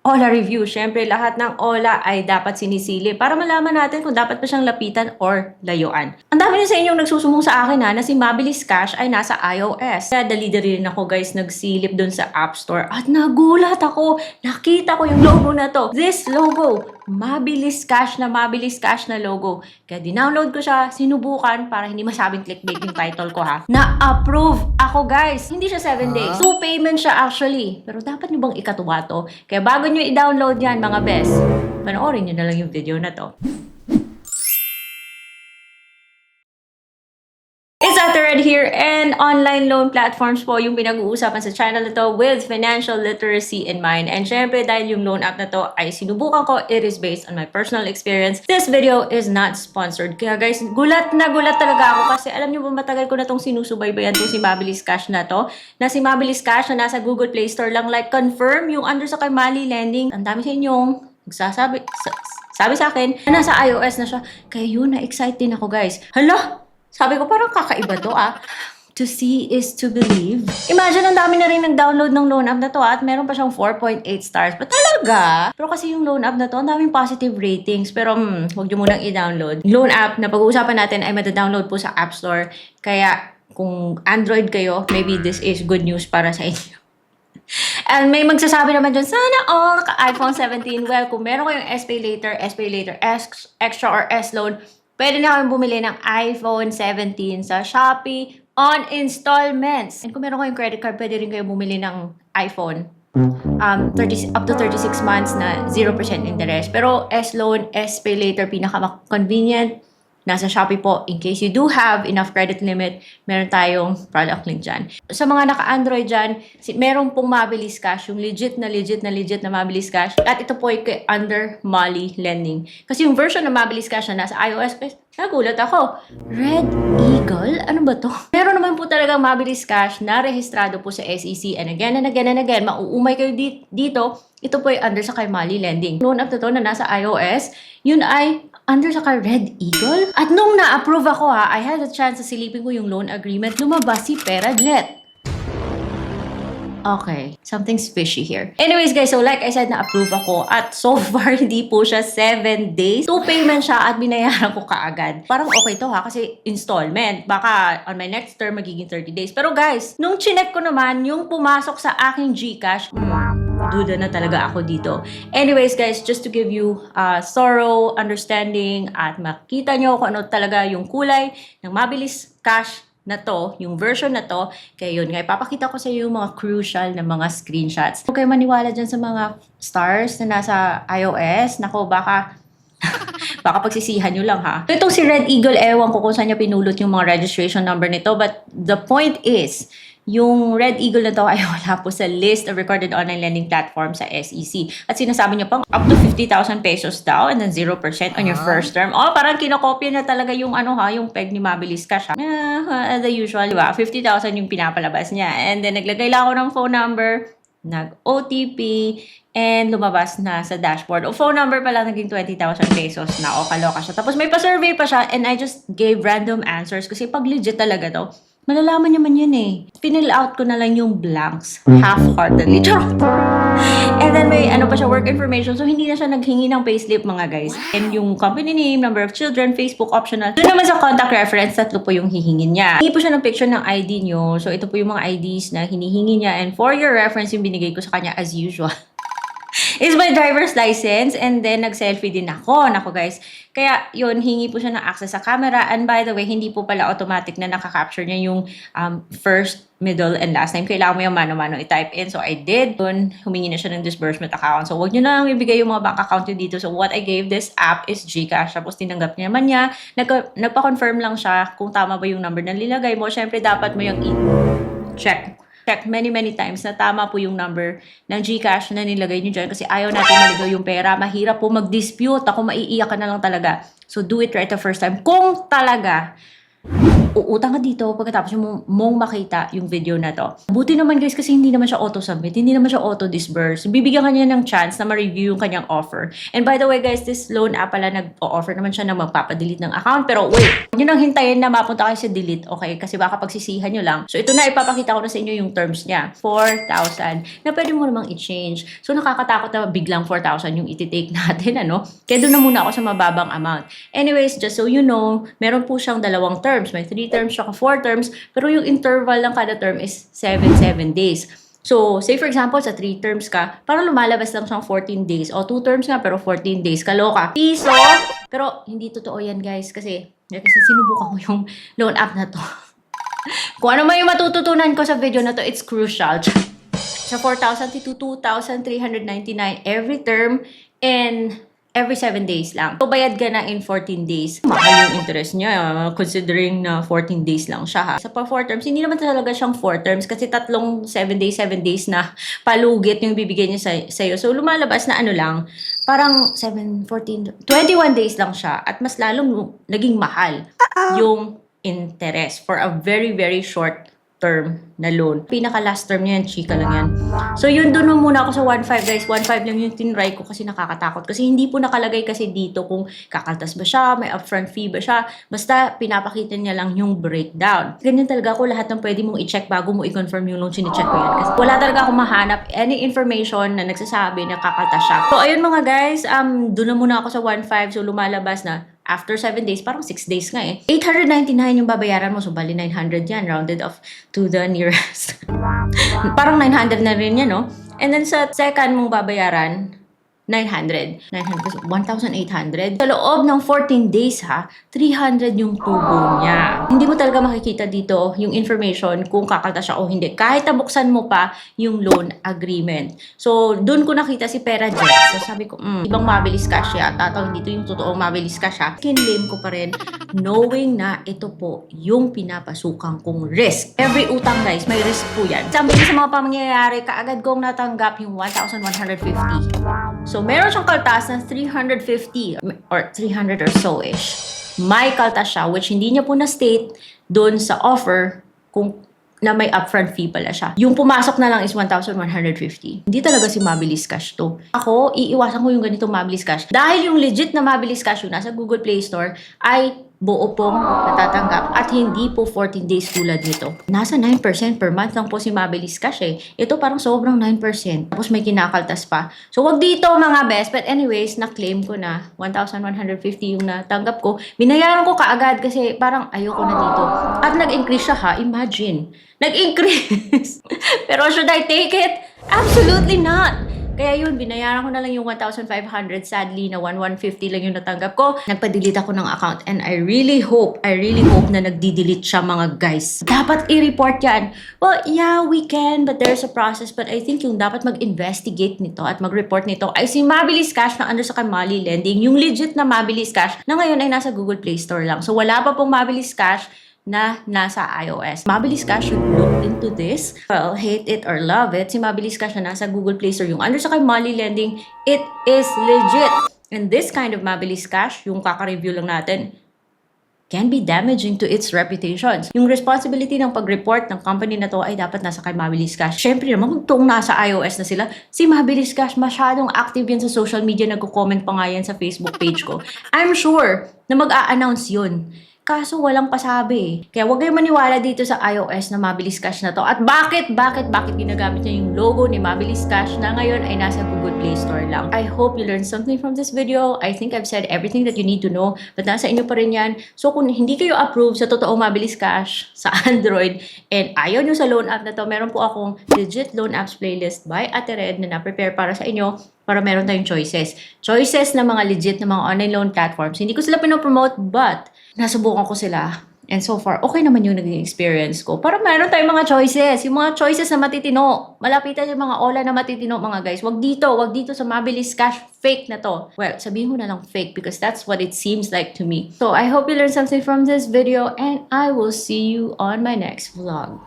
Ola review. Syempre, lahat ng Ola ay dapat sinisili para malaman natin kung dapat pa siyang lapitan or layuan. Ang dami rin sa inyong nagsusumbong sa akin na si Mabilis Cash ay nasa iOS. Kaya dali-dali rin ako guys nagsilip dun sa App Store at nagulat ako. Nakita ko yung logo na to. This logo, Mabilis Cash na logo. Kaya dinownload ko siya, sinubukan para hindi masabing clickbait yung title ko ha. Na-approve ako guys. Hindi siya 7 days. 2 payment siya actually. Pero dapat nyo bang ikatuwa to? Kaya bago nyo i-download yan mga best, panoorin nyo na lang yung video na to. It's Ate here, and online loan platforms po yung pinag-uusapan sa channel na to with financial literacy in mind. And syempre, dahil yung loan app na to ay sinubukan ko, it is based on my personal experience. This video is not sponsored. Kaya guys, gulat talaga ako kasi alam nyo ba matagal ko na tong sinusubaybayan to si Mabilis Cash na to. Na si Mabilis Cash na nasa Google Play Store lang, like confirm yung under sa kay Mali Lending. Ang dami sa inyong nagsasabi, sabi sa akin na nasa iOS na siya. Kaya yun, na-excite din ako guys. Hala! Sabi ko, parang kakaiba to ah. To see is to believe. Imagine, ang dami na rin nag-download ng loan app na to at meron pa siyang 4.8 stars. But talaga? Pero kasi yung loan app na to, ang daming positive ratings. Pero huwag nyo munang i-download. Loan app na pag-uusapan natin ay mata-download po sa App Store. Kaya kung Android kayo, maybe this is good news para sa inyo. And may magsasabi naman dyan, sana all naka-iPhone 17. Well, kung meron kayong SPay Later Extra or S-Loan, pwede na kayong bumili ng iPhone 17 sa Shopee on installments. And kung meron kayong credit card, pwede rin kayo bumili ng iPhone up to 36 months na 0% interest. Pero S-Loan, SPay Later, pinaka-convenient. Nasa Shopee po, in case you do have enough credit limit, meron tayong product link dyan. Sa mga naka-Android dyan, meron pong Mabilis Cash, yung legit na Mabilis Cash. At ito po ay under Mali Lending. Kasi yung version ng Mabilis Cash na nasa iOS, nagulat ako. Red Eagle? Ano ba to? Meron naman po talagang Mabilis Cash na rehistrado po sa SEC. And again, mauumay kayo dito. Ito po ay under sa kay Mali Lending. Loan app na to na nasa iOS, yun ay under sa kay Red Eagle. At nung na-approve ako I had a chance na silipin ko yung loan agreement, lumabas si Perajet. Okay, something's fishy here. Anyways guys, so like I said, na-approve ako at so far hindi po siya 7 days. 2 payment siya at binayaran ko kaagad. Parang okay to kasi installment. Baka on my next term magiging 30 days. Pero guys, nung chinek ko naman yung pumasok sa aking GCash, duda na talaga ako dito. Anyways guys, just to give you thorough understanding at makita nyo kung ano talaga yung kulay ng Mabilis Cash na to, yung version na to. Kaya yun nga, ipapakita ko sa iyo yung mga crucial na mga screenshots. Huwag kayo maniwala dyan sa mga stars na nasa iOS. Nako, baka pagsisihan nyo lang ha. So, itong si Red Eagle, ewan ko kung saan niya pinulot yung mga registration number nito. But the point is, yung Red Eagle na to ay wala po sa list of recorded online lending platform sa SEC. At sinasabi niya pang up to 50,000 pesos daw and then 0% on your first term. Oh, parang kinokopya na talaga yung yung peg ni Mabilis Cash ha. As the usual, diba? 50,000 yung pinapalabas niya. And then naglagay lang ako ng phone number, nag-OTP, and lumabas na sa dashboard. O phone number pala naging 20,000 pesos na. O kaloka siya. Tapos may pa-survey pa siya and I just gave random answers kasi pag legit talaga to, malalaman naman yun eh. Pinill out ko na lang yung blanks. Half-heartedly. And then may pa siya, work information. So hindi na siya naghingi ng payslip mga guys. And yung company name, number of children, Facebook optional. Doon naman sa contact reference, 3 po yung hihingin niya. Hingi po siya ng picture ng ID nyo. So ito po yung mga IDs na hinihingi niya. And for your reference, yung binigay ko sa kanya as usual is my driver's license, and then nag-selfie din ako. Nako guys. Kaya yun, hingi po siya ng access sa camera. And by the way, hindi po pala automatic na nakaka-capture niya yung first, middle, and last name. Kailangan mo yung mano-mano i-type in. So I did. Yun, humingi na siya ng disbursement account. So wag nyo na lang ibigay yung mga bank account nyo dito. So what I gave this app is GCash. Tapos tinanggap niya naman niya. Nagpa-confirm lang siya kung tama ba yung number na nilagay mo. Siyempre dapat mo yung check many times na tama po yung number ng GCash na nilagay nyo dyan kasi ayaw natin maligaw yung pera. Mahirap po mag-dispute. Ako maiiyak ka na lang talaga. So do it right the first time. Kung talaga uutang ka dito pagkatapos mong makita yung video na to. Buti naman guys kasi hindi naman siya auto-submit, hindi naman siya auto-disburse. Bibigyan ka niya ng chance na ma-review yung kanyang offer. And by the way guys, this loan app pala nag-o-offer naman siya na magpapadelete ng account. Pero wait, yun ang hintayin na mapunta kayo sa delete, okay? Kasi baka pagsisihan nyo lang. So ito na, ipapakita ko na sa inyo yung terms niya. 4,000 na pwede mo namang i-change. So nakakatakot na biglang 4,000 yung iti-take natin, ano? Kaya doon na muna ako sa mababang amount. Anyways, just so you know, meron po siyang dalawang terms. May 3 terms, saka 4 terms, pero yung interval ng kada term is 7 days. So, say for example, sa 3 terms ka, parang lumalabas lang siyang 14 days. O 2 terms nga, pero 14 days. Kaloka. Piso! Pero, hindi totoo yan, guys. Kasi sinubukan ko yung loan app na to. Kung ano man yung matututunan ko sa video na to, it's crucial. Sa 4,000 to 2,399 every term, and every 7 days lang. So, bayad ka na in 14 days. Mahal yung interest niya, considering na 14 days lang siya, ha. Sa 4 terms, hindi naman talaga siyang 4 terms kasi tatlong 7 days na palugit yung bibigyan niya sa'yo. So, lumalabas na ano lang, parang 7, 14, 21 days lang siya. At mas lalong naging mahal yung interest for a very, very short term na loan. Pinaka-last term niya yan, chika lang yan. So, yun, doon muna ako sa 1.5, guys. 1.5 lang yung tinry ko kasi nakakatakot. Kasi hindi po nakalagay kasi dito kung kakaltas ba siya, may upfront fee ba siya. Basta, pinapakita niya lang yung breakdown. Ganyan talaga ako, lahat ng pwede mong i-check bago mo i-confirm yung loan, sinicheck ko yan. Kasi wala talaga akong mahanap any information na nagsasabi na kakaltas siya. So, ayun mga guys, doon na muna ako sa 1.5. So, lumalabas na after 7 days, parang 6 days nga eh. 899 yung babayaran mo. So, bali 900 yan. Rounded off to the nearest. Parang 900 na rin yan, no? And then sa second mong babayaran, 900. 1,800. Sa loob ng 14 days, ha, 300 yung tubo niya. Hindi mo talaga makikita dito yung information kung kakaltas siya o hindi. Kahit nabuksan mo pa yung loan agreement. So, dun ko nakita si Pera Jet. So, sabi ko, ibang mabilis cash yata. Hindi ito yung totoong mabilis cash, ha. Kinlame ko pa rin, knowing na ito po yung pinapasukan kong risk. Every utang, guys, may risk po yan. Sabi sa mga pamangyayari, kaagad kong natanggap yung 1,150. So, meron siyang kaltas na 350 or 300 or so-ish. May kaltas siya, which hindi niya po na-state doon sa offer kung na may upfront fee pala siya. Yung pumasok na lang is 1,150. Hindi talaga si Mabilis Cash to. Ako, iiwasan ko yung ganitong Mabilis Cash. Dahil yung legit na Mabilis Cash yung nasa Google Play Store ay buo pong natatanggap at hindi po 14 days tulad nito. Nasa 9% per month lang po si Mabilis Cash eh. Ito parang sobrang 9%. Tapos may kinakaltas pa. So wag dito mga best. But anyways, na-claim ko na 1,150 yung natanggap ko. Binayaran ko kaagad kasi parang ayoko na dito. At nag-increase siya, ha. Imagine. Nag-increase. Pero should I take it? Absolutely not. Kaya yun, binayaran ko na lang yung 1,500. Sadly, na 1,150 lang yung natanggap ko. Nagpa-delete ako ng account. And I really hope na nagdi-delete siya mga guys. Dapat i-report yan. Well, yeah, we can. But there's a process. But I think yung dapat mag-investigate nito at mag-report nito ay si Mabilis Cash na under sa Kamali Lending. Yung legit na Mabilis Cash na ngayon ay nasa Google Play Store lang. So wala pa pong Mabilis Cash na nasa iOS. Mabilis Cash should look into this. Well, hate it or love it, si Mabilis Cash na nasa Google Play Store, yung under sa Kamali Lending, it is legit. And this kind of Mabilis Cash, yung kaka-review lang natin, can be damaging to its reputation. Yung responsibility ng pag-report ng company na to ay dapat nasa kay Mabilis Cash. Siyempre naman, kung nasa iOS na sila, si Mabilis Cash masyadong active yan sa social media, nagko-comment pa nga yan sa Facebook page ko. I'm sure na mag-a-announce yun. Kaso walang pasabi. Kaya huwag kayong maniwala dito sa iOS na Mabilis Cash na to. At bakit ginagamit niya yung logo ni Mabilis Cash na ngayon ay nasa Google Play Store lang. I hope you learned something from this video. I think I've said everything that you need to know. But nasa inyo pa rin yan. So kung hindi kayo approve sa totoong Mabilis Cash sa Android and ayaw nyo sa loan app na to, meron po akong legit loan apps playlist by Ate Red na na-prepare para sa inyo para meron tayong choices. Choices na mga legit na mga online loan platforms. Hindi ko sila pinopromote but nasubukan ko sila. And so far, okay naman yung naging experience ko. Para meron tayong mga choices. Yung mga choices na matitino. Malapitan yung mga ola na matitino, mga guys. Wag dito sa Mabilis Cash. Fake na to. Well, sabihin ko na lang fake because that's what it seems like to me. So, I hope you learned something from this video and I will see you on my next vlog.